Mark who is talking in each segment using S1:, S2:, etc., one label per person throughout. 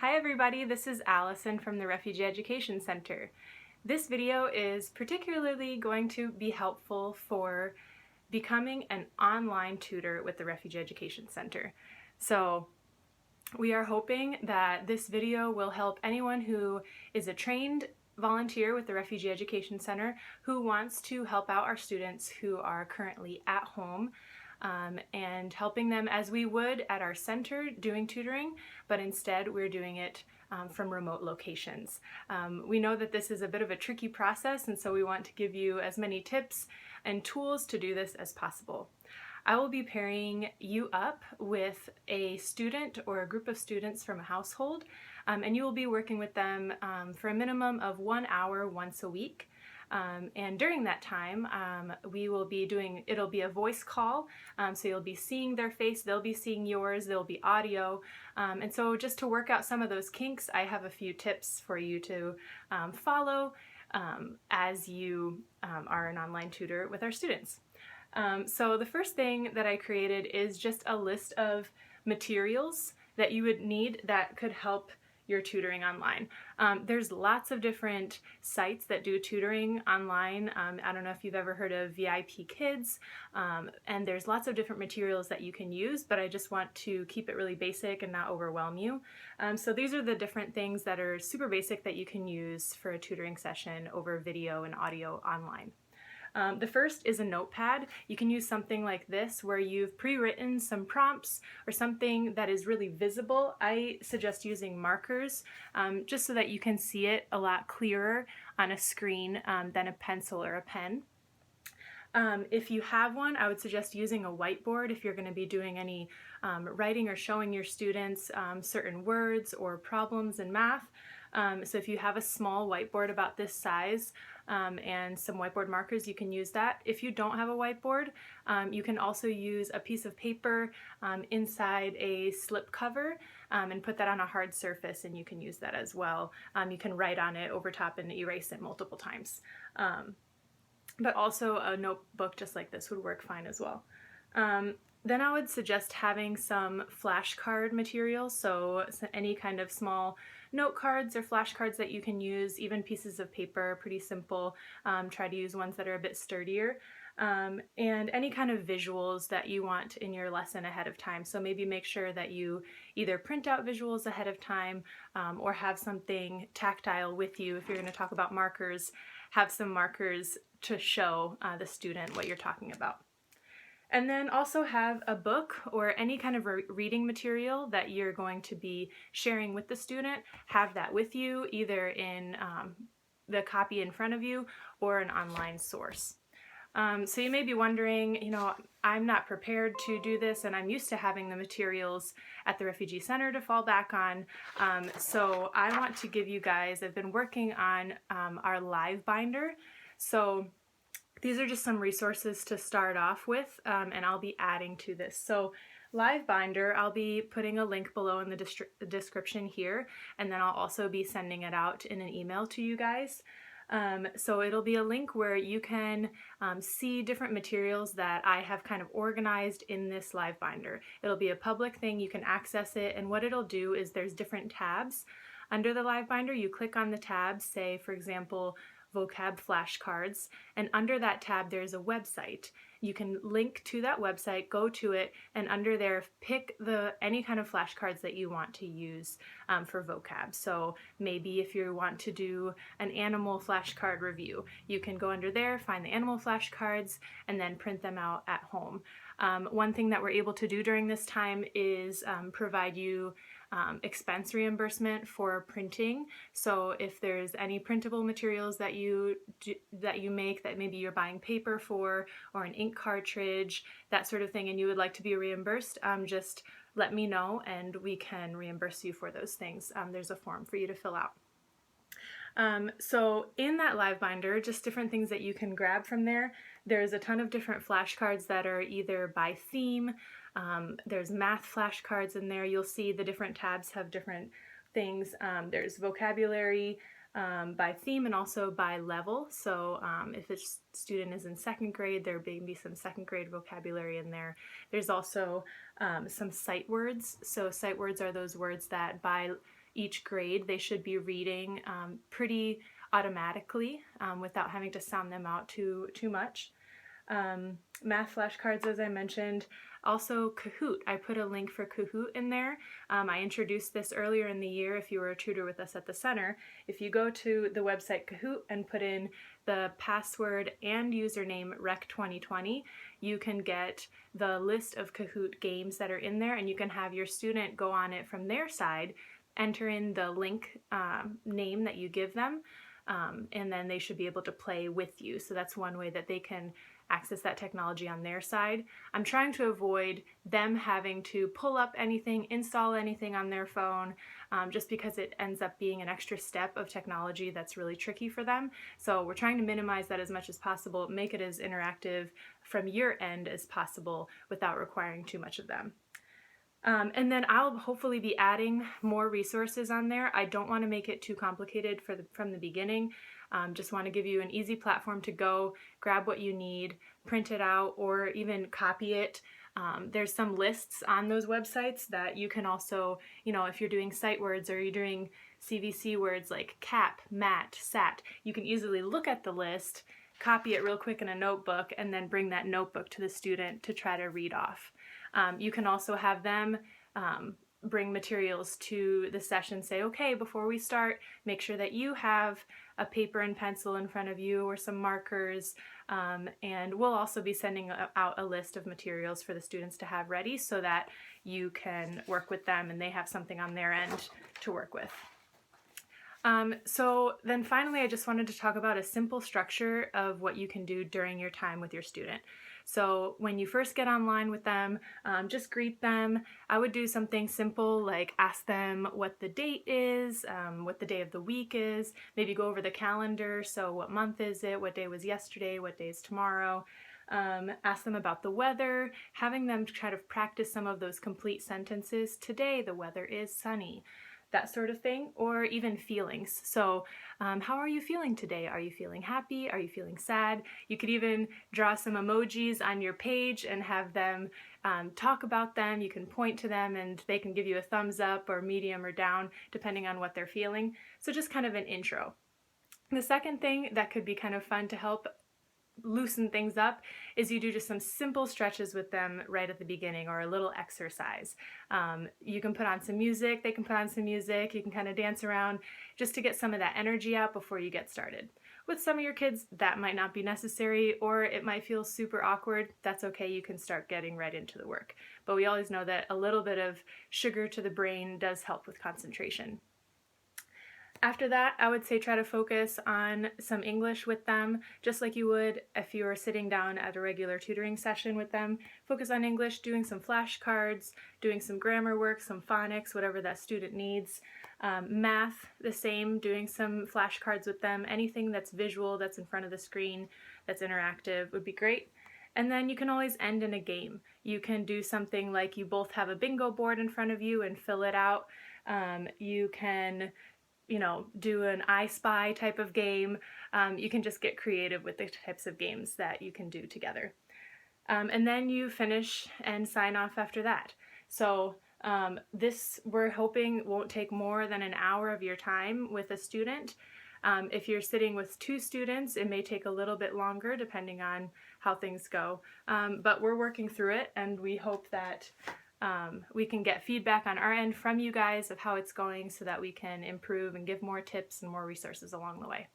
S1: Hi everybody, this is Allison from the Refugee Education Center. This video is particularly going to be helpful for becoming an online tutor with the Refugee Education Center. So we are hoping that this video will help anyone who is a trained volunteer with the Refugee Education Center who wants to help out our students who are currently at home and helping them as we would at our center doing tutoring, but instead we're doing it from remote locations. We know that this is a bit of a tricky process, and so we want to give you as many tips and tools to do this as possible. I will be pairing you up with a student or a group of students from a household, and you will be working with them for a minimum of 1 hour once a week. And during that time, we will be doing, it'll be a voice call, so you'll be seeing their face, they'll be seeing yours, there'll be audio, and so just to work out some of those kinks, I have a few tips for you to follow as you are an online tutor with our students. So the first thing that I created is just a list of materials that you would need that could help your tutoring online. There's lots of different sites that do tutoring online. I don't know if you've ever heard of VIP Kids, and there's lots of different materials that you can use, but I just want to keep it really basic and not overwhelm you. So these are the different things that are super basic that you can use for a tutoring session over video and audio online. The first is a notepad. You can use something like this where you've pre-written some prompts or something that is really visible. I suggest using markers just so that you can see it a lot clearer on a screen than a pencil or a pen. If you have one, I would suggest using a whiteboard if you're going to be doing any writing or showing your students certain words or problems in math. So if you have a small whiteboard about this size and some whiteboard markers, you can use that. If you don't have a whiteboard, you can also use a piece of paper inside a slip cover and put that on a hard surface, and you can use that as well. You can write on it over top and erase it multiple times. But also a notebook just like this would work fine as well. Then I would suggest having some flashcard material, so any kind of small note cards or flashcards that you can use, even pieces of paper, pretty simple. Try to use ones that are a bit sturdier. And any kind of visuals that you want in your lesson ahead of time. So maybe make sure that you either print out visuals ahead of time or have something tactile with you. If you're going to talk about markers, have some markers to show the student what you're talking about. And then also have a book or any kind of reading material that you're going to be sharing with the student. Have that with you, either in the copy in front of you or an online source. So you may be wondering, you know, I'm not prepared to do this and I'm used to having the materials at the Refugee Center to fall back on. So I want to give you guys, I've been working on our live binder. So these are just some resources to start off with, and I'll be adding to this. So Live Binder, I'll be putting a link below in the description here, and then I'll also be sending it out in an email to you guys. So it'll be a link where you can see different materials that I have kind of organized in this Live Binder. It'll be a public thing, you can access it, and what it'll do is there's different tabs. Under the Live Binder, you click on the tab, say for example, vocab flashcards, and under that tab there's a website. You can link to that website, go to it, and under there pick any kind of flashcards that you want to use for vocab. So maybe if you want to do an animal flashcard review, you can go under there, find the animal flashcards, and then print them out at home. One thing that we're able to do during this time is provide you expense reimbursement for printing. So if there's any printable materials that you make that maybe you're buying paper for, or an ink cartridge, that sort of thing, and you would like to be reimbursed, just let me know and we can reimburse you for those things. There's a form for you to fill out. So in that Live Binder, just different things that you can grab from there. There's a ton of different flashcards that are either by theme. There's math flashcards in there. You'll see the different tabs have different things. There's vocabulary by theme and also by level. So if a student is in second grade, there may be some second grade vocabulary in there. There's also some sight words. So sight words are those words that by each grade, they should be reading pretty automatically without having to sound them out too much. Math flashcards, as I mentioned. Also Kahoot. I put a link for Kahoot in there. I introduced this earlier in the year if you were a tutor with us at the center. If you go to the website Kahoot and put in the password and username rec2020, you can get the list of Kahoot games that are in there, and you can have your student go on it from their side, enter in the link name that you give them, and then they should be able to play with you. So that's one way that they can access that technology on their side. I'm trying to avoid them having to pull up anything, install anything on their phone, just because it ends up being an extra step of technology that's really tricky for them. So we're trying to minimize that as much as possible, make it as interactive from your end as possible without requiring too much of them. And then I'll hopefully be adding more resources on there. I don't want to make it too complicated from the beginning. Just want to give you an easy platform to go grab what you need, print it out, or even copy it. There's some lists on those websites that you can also, if you're doing sight words or you're doing CVC words like CAP, MAT, SAT, you can easily look at the list, copy it real quick in a notebook, and then bring that notebook to the student to try to read off. You can also have them bring materials to the session, say, okay, before we start, make sure that you have a paper and pencil in front of you or some markers, and we'll also be sending out a list of materials for the students to have ready so that you can work with them and they have something on their end to work with. So then finally, I just wanted to talk about a simple structure of what you can do during your time with your student. So when you first get online with them, just greet them. I would do something simple like ask them what the date is, what the day of the week is, maybe go over the calendar. So what month is it? What day was yesterday? What day is tomorrow? Ask them about the weather, having them try to practice some of those complete sentences. Today the weather is sunny. That sort of thing, or even feelings. So how are you feeling today? Are you feeling happy? Are you feeling sad? You could even draw some emojis on your page and have them talk about them. You can point to them and they can give you a thumbs up or medium or down depending on what they're feeling. So just kind of an intro. The second thing that could be kind of fun to help loosen things up is you do just some simple stretches with them right at the beginning, or a little exercise. You can put on some music, they can put on some music, you can kind of dance around just to get some of that energy out before you get started. With some of your kids, that might not be necessary, or it might feel super awkward. That's okay, you can start getting right into the work. But we always know that a little bit of sugar to the brain does help with concentration. After that, I would say try to focus on some English with them, just like you would if you were sitting down at a regular tutoring session with them. Focus on English, doing some flashcards, doing some grammar work, some phonics, whatever that student needs. Math, the same, doing some flashcards with them. Anything that's visual, that's in front of the screen, that's interactive would be great. And then you can always end in a game. You can do something like you both have a bingo board in front of you and fill it out. You can do an I Spy type of game. You can just get creative with the types of games that you can do together. And then you finish and sign off after that. So this, we're hoping, won't take more than an hour of your time with a student. If you're sitting with 2 students, it may take a little bit longer depending on how things go. But we're working through it, and we hope that we can get feedback on our end from you guys of how it's going so that we can improve and give more tips and more resources along the way.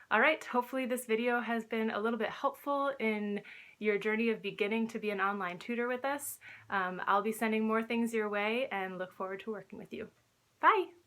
S1: All right, hopefully this video has been a little bit helpful in your journey of beginning to be an online tutor with us. I'll be sending more things your way and look forward to working with you. Bye!